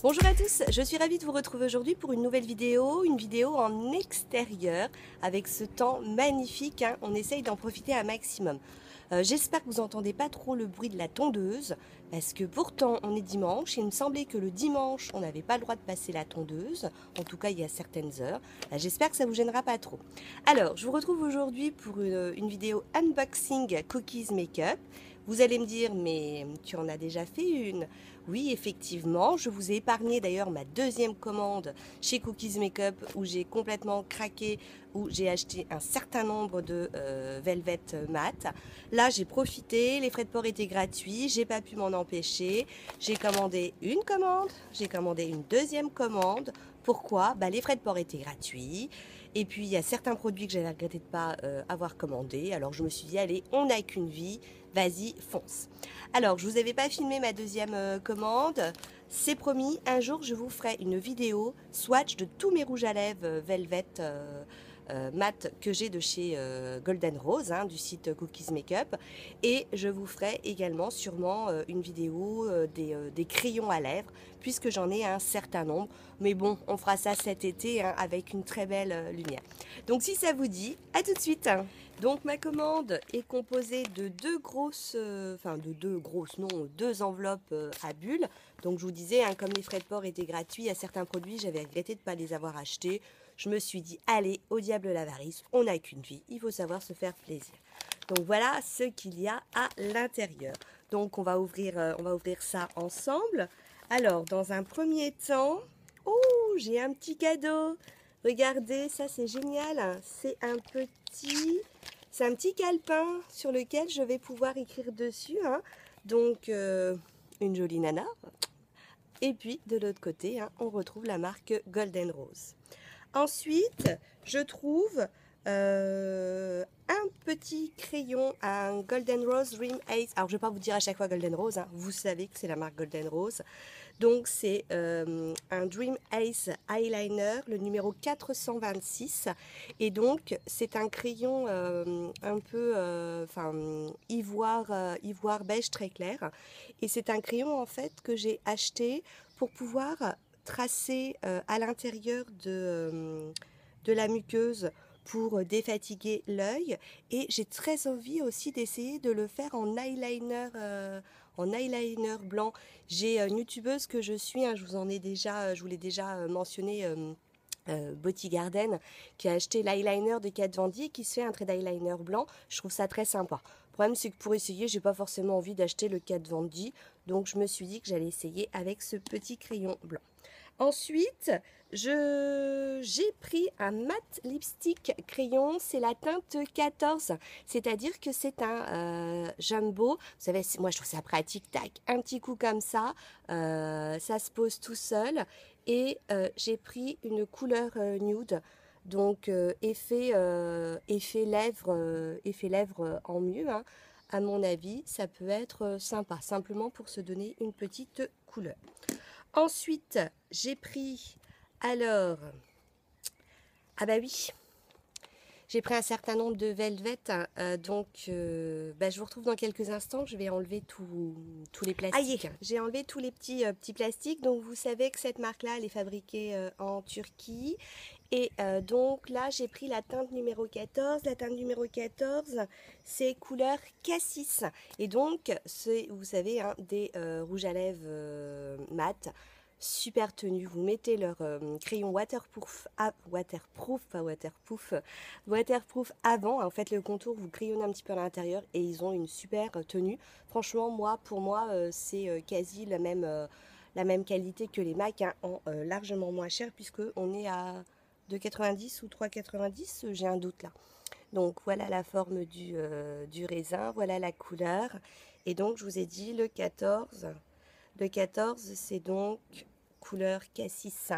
Bonjour à tous, je suis ravie de vous retrouver aujourd'hui pour une nouvelle vidéo, en extérieur avec ce temps magnifique, hein. On essaye d'en profiter un maximum. J'espère que vous n'entendez pas trop le bruit de la tondeuse parce que pourtant on est dimanche et il me semblait que le dimanche on n'avait pas le droit de passer la tondeuse, en tout cas il y a certaines heures. J'espère que ça vous gênera pas trop. Alors je vous retrouve aujourd'hui pour une vidéo unboxing Cookies Makeup. Vous allez me dire mais tu en as déjà fait une? Oui, effectivement, je vous ai épargné d'ailleurs ma deuxième commande chez Cookies Makeup où j'ai complètement craqué, où j'ai acheté un certain nombre de Velvet mat. Là, j'ai profité, les frais de port étaient gratuits, j'ai pas pu m'en empêcher. J'ai commandé une commande, j'ai commandé une deuxième commande. Pourquoi? Les frais de port étaient gratuits. Et puis, il y a certains produits que j'avais regretté de ne pas avoir commandé. Alors, je me suis dit, allez, on n'a qu'une vie, vas-y, fonce. Alors, je ne vous avais pas filmé ma deuxième commande. C'est promis, un jour, je vous ferai une vidéo swatch de tous mes rouges à lèvres Velvet mat que j'ai de chez Golden Rose, hein, du site Cookies Makeup. Et je vous ferai également sûrement une vidéo des crayons à lèvres, puisque j'en ai un certain nombre. Mais bon, on fera ça cet été, hein, avec une très belle lumière. Donc si ça vous dit, à tout de suite. Donc ma commande est composée de deux enveloppes à bulles. Donc je vous disais, hein, comme les frais de port étaient gratuits, à certains produits, j'avais regretté de ne pas les avoir achetés. Je me suis dit, allez, au diable l'avarice, on n'a qu'une vie, il faut savoir se faire plaisir. Donc voilà ce qu'il y a à l'intérieur. Donc on va ouvrir ça ensemble. Alors dans un premier temps, oh, j'ai un petit cadeau. Regardez, ça c'est génial. C'est un petit calepin sur lequel je vais pouvoir écrire dessus, hein. Donc une jolie nana. Et puis de l'autre côté, hein, on retrouve la marque Golden Rose. Ensuite, je trouve un petit crayon, un Golden Rose Dream Ace. Alors, je ne vais pas vous dire à chaque fois Golden Rose, hein. Vous savez que c'est la marque Golden Rose. Donc, c'est un Dream Ace Eyeliner, le numéro 426. Et donc, c'est un crayon un peu ivoire beige très clair. Et c'est un crayon, en fait, que j'ai acheté pour pouvoir tracer à l'intérieur de la muqueuse pour défatiguer l'œil, et j'ai très envie aussi d'essayer de le faire en eyeliner blanc. J'ai une youtubeuse que je suis, hein, je vous l'ai déjà mentionné, Beauty Garden, qui a acheté l'eyeliner de Kat Von D et qui se fait un trait d'eyeliner blanc. Je trouve ça très sympa. Le problème, c'est que pour essayer, j'ai pas forcément envie d'acheter le Kat Von D, donc je me suis dit que j'allais essayer avec ce petit crayon blanc. Ensuite, j'ai pris un matte lipstick crayon, c'est la teinte 14, c'est-à-dire que c'est un jumbo. Vous savez, moi je trouve ça pratique, tac, un petit coup comme ça, ça se pose tout seul. Et j'ai pris une couleur nude, donc effet lèvres en mieux, hein. À mon avis, ça peut être sympa, simplement pour se donner une petite couleur. Ensuite, j'ai pris, alors, ah bah oui, j'ai pris un certain nombre de Velvet, hein, je vous retrouve dans quelques instants. Je vais enlever tous les plastiques. J'ai enlevé tous les petits plastiques. Donc vous savez que cette marque-là, elle est fabriquée en Turquie. Et donc là, j'ai pris la teinte numéro 14. La teinte numéro 14, c'est couleur cassis. Et donc, c'est, vous savez, hein, des rouges à lèvres mat. Super tenue, vous mettez leur crayon waterproof avant, en fait le contour vous crayonnez un petit peu à l'intérieur et ils ont une super tenue. Franchement, pour moi c'est quasi la même qualité que les MAC, hein, en largement moins cher, puisque on est à 2,90 ou 3,90, j'ai un doute là. Donc voilà la forme du raisin, voilà la couleur. Et donc je vous ai dit le 14 c'est donc couleur cassis.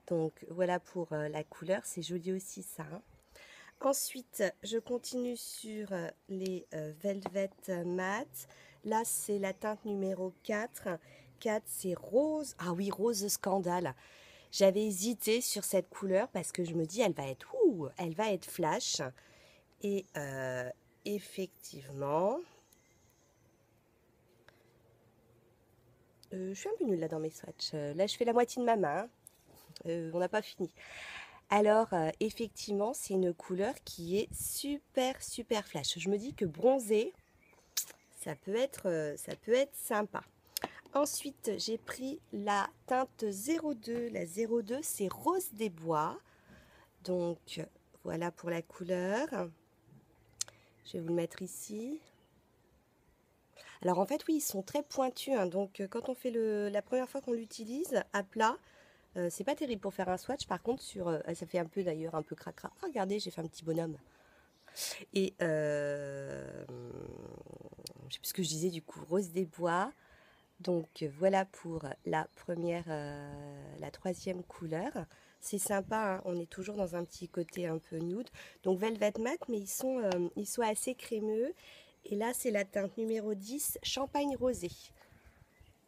Donc voilà pour la couleur, c'est joli aussi ça, hein. Ensuite, je continue sur les Velvet mat. Là, c'est la teinte numéro 4. 4, c'est rose. Ah oui, rose scandale. J'avais hésité sur cette couleur parce que je me dis, elle va être flash. Et effectivement, Je suis un peu nulle là dans mes swatchs. Là, je fais la moitié de ma main, hein. On n'a pas fini. Alors, effectivement, c'est une couleur qui est super, super flash. Je me dis que bronzer, ça peut être sympa. Ensuite, j'ai pris la teinte 02. La 02, c'est Rose des Bois. Donc, voilà pour la couleur. Je vais vous le mettre ici. Alors, en fait, oui, ils sont très pointus, hein. Donc, quand on fait la première fois qu'on l'utilise à plat, c'est pas terrible pour faire un swatch. Par contre, ça fait un peu d'ailleurs, un peu cracra. Oh, regardez, j'ai fait un petit bonhomme. Et je sais plus ce que je disais du coup, Rose des Bois. Donc voilà pour la troisième couleur. C'est sympa, hein, on est toujours dans un petit côté un peu nude. Donc Velvet Matte, mais ils sont assez crémeux. Et là, c'est la teinte numéro 10, Champagne Rosé.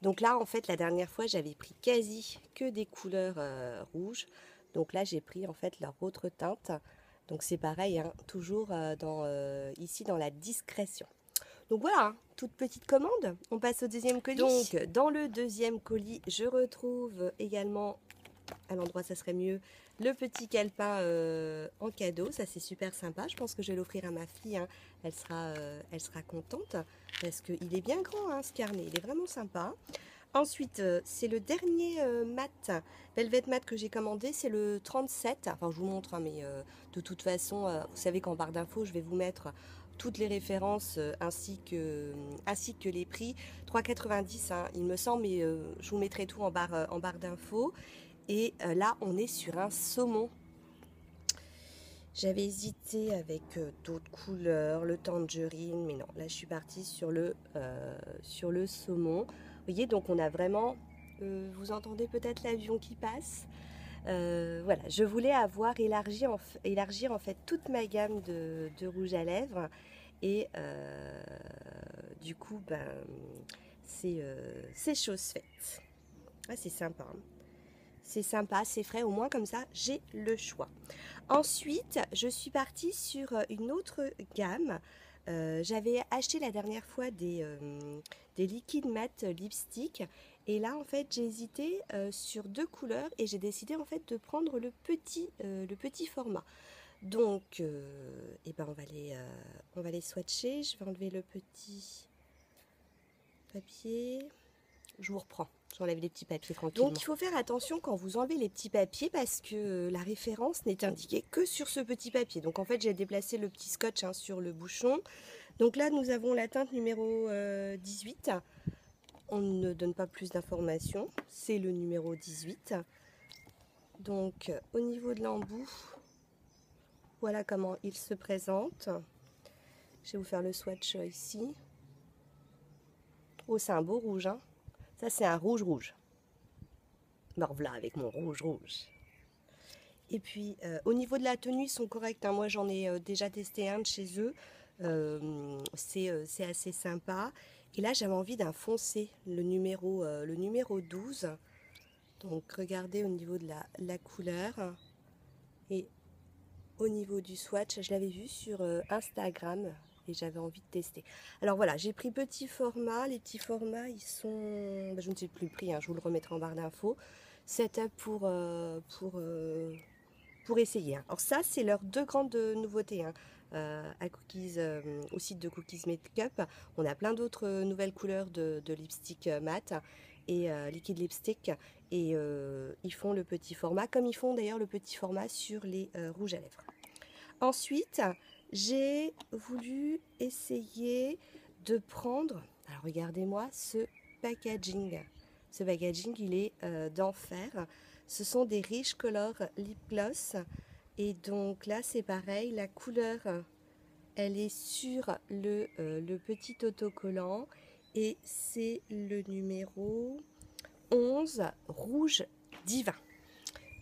Donc là, en fait, la dernière fois, j'avais pris quasi que des couleurs rouges. Donc là, j'ai pris en fait leur autre teinte. Donc c'est pareil, hein, toujours ici dans la discrétion. Donc voilà, hein, toute petite commande. On passe au deuxième colis. Donc dans le deuxième colis, je retrouve également, à l'endroit ça serait mieux, le petit calepin en cadeau. Ça c'est super sympa. Je pense que je vais l'offrir à ma fille, hein. Elle sera contente parce qu'il est bien grand, hein, ce carnet. Il est vraiment sympa. Ensuite, c'est le dernier mat, Velvet Matte que j'ai commandé, c'est le 37. Enfin, je vous montre, hein, mais de toute façon, vous savez qu'en barre d'infos, je vais vous mettre toutes les références ainsi que les prix. 3,90, hein, il me semble, mais je vous mettrai tout en barre d'infos. Et là, on est sur un saumon. J'avais hésité avec d'autres couleurs, le tangerine, mais non, là je suis partie sur le saumon. Vous voyez, donc on a vraiment, vous entendez peut-être l'avion qui passe. Voilà, je voulais élargir en fait toute ma gamme de rouge à lèvres. Et du coup, ben, c'est chose faite. Ah, c'est sympa, hein. C'est sympa, c'est frais, au moins comme ça, j'ai le choix. Ensuite, je suis partie sur une autre gamme. J'avais acheté la dernière fois des liquides mat lipstick. Et là, en fait, j'ai hésité sur deux couleurs et j'ai décidé en fait de prendre le petit format. Donc, eh ben, on va les swatcher. Je vais enlever le petit papier. Je vous reprends. J'enlève les petits papiers tranquillement. Donc il faut faire attention quand vous enlevez les petits papiers parce que la référence n'est indiquée que sur ce petit papier. Donc en fait j'ai déplacé le petit scotch, hein, sur le bouchon. Donc là nous avons la teinte numéro 18. On ne donne pas plus d'informations. C'est le numéro 18. Donc au niveau de l'embout, voilà comment il se présente. Je vais vous faire le swatch ici. Oh, c'est un beau rouge, hein. Ça, c'est un rouge rouge. Me revoilà avec mon rouge rouge. Et puis, au niveau de la tenue, ils sont corrects, hein. Moi, j'en ai déjà testé un de chez eux. C'est assez sympa. Et là, j'avais envie d'un foncé, le numéro 12. Donc, regardez au niveau de la couleur. Et au niveau du swatch, je l'avais vu sur Instagram. Et j'avais envie de tester. Alors voilà, j'ai pris petit format. Les petits formats, ils sont... je ne sais plus le prix, hein, je vous le remettrai en barre d'infos. C'était pour essayer, hein. Alors ça, c'est leurs deux grandes nouveautés, hein. Au site de Cookies Makeup, on a plein d'autres nouvelles couleurs de lipstick mat et liquide lipstick. Et ils font le petit format, comme ils font d'ailleurs le petit format sur les rouges à lèvres. Ensuite, j'ai voulu essayer de prendre, alors regardez-moi ce packaging. Ce packaging, il est d'enfer. Ce sont des Rich Color Lip Gloss. Et donc là, c'est pareil, la couleur, elle est sur le petit autocollant. Et c'est le numéro 11, Rouge Divin.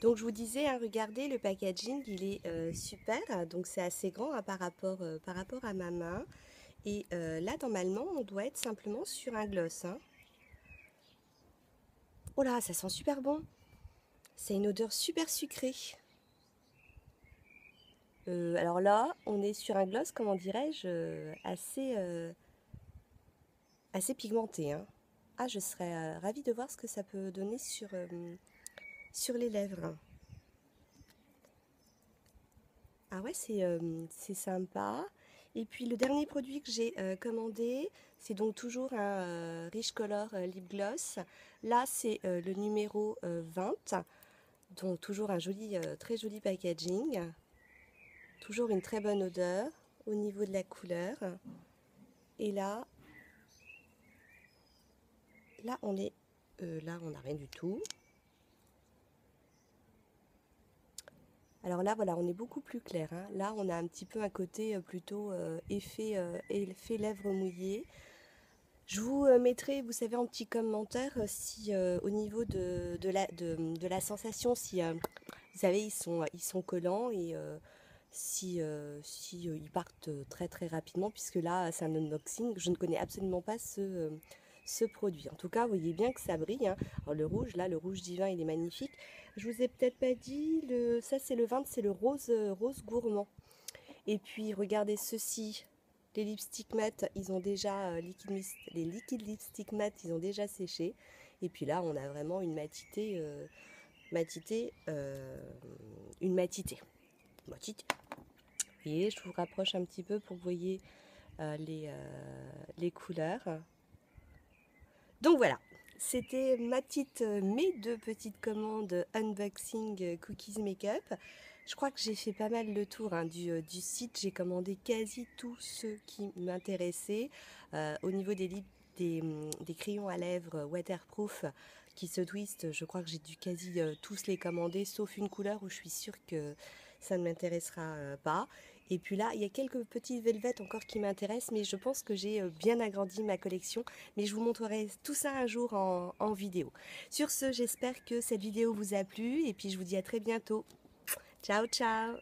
Donc je vous disais, hein, regardez, le packaging, il est super. Donc c'est assez grand, hein, par rapport à ma main. Et là, normalement, on doit être simplement sur un gloss, hein. Oh là, ça sent super bon. C'est une odeur super sucrée. Alors là, on est sur un gloss, comment dirais-je, assez pigmenté, hein. Ah, je serais ravie de voir ce que ça peut donner sur les lèvres. Ah ouais, c'est sympa. Et puis le dernier produit que j'ai commandé, c'est donc toujours un Rich Color Lip Gloss. Là, c'est le numéro 20. Donc toujours un joli, très joli packaging. Toujours une très bonne odeur au niveau de la couleur. Et là on n'a rien du tout. Alors là, voilà, on est beaucoup plus clair, hein. Là, on a un petit peu un côté plutôt effet lèvres mouillées. Je vous mettrai, vous savez, en petit commentaire si au niveau de la sensation, si vous savez, ils sont collants et si ils partent très très rapidement, puisque là, c'est un unboxing. Je ne connais absolument pas ce produit. En tout cas, vous voyez bien que ça brille, hein. Alors le rouge, là, le rouge divin, il est magnifique. Je vous ai peut-être pas dit, ça c'est le 20, c'est le rose, rose gourmand. Et puis regardez ceci, les lipsticks mat, ils ont déjà les liquides lipstick mat, ils ont déjà séché. Et puis là, on a vraiment une matité, une matité. Matité. Vous voyez, je vous rapproche un petit peu pour que vous voyez les couleurs. Donc voilà, c'était mes deux petites commandes unboxing cookies make-up. Je crois que j'ai fait pas mal le tour hein, du site. J'ai commandé quasi tous ceux qui m'intéressaient. Au niveau des crayons à lèvres waterproof qui se twistent, je crois que j'ai dû quasi tous les commander, sauf une couleur où je suis sûre que ça ne m'intéressera pas. Et puis là, il y a quelques petites velvettes encore qui m'intéressent, mais je pense que j'ai bien agrandi ma collection. Mais je vous montrerai tout ça un jour en vidéo. Sur ce, j'espère que cette vidéo vous a plu et puis je vous dis à très bientôt. Ciao, ciao!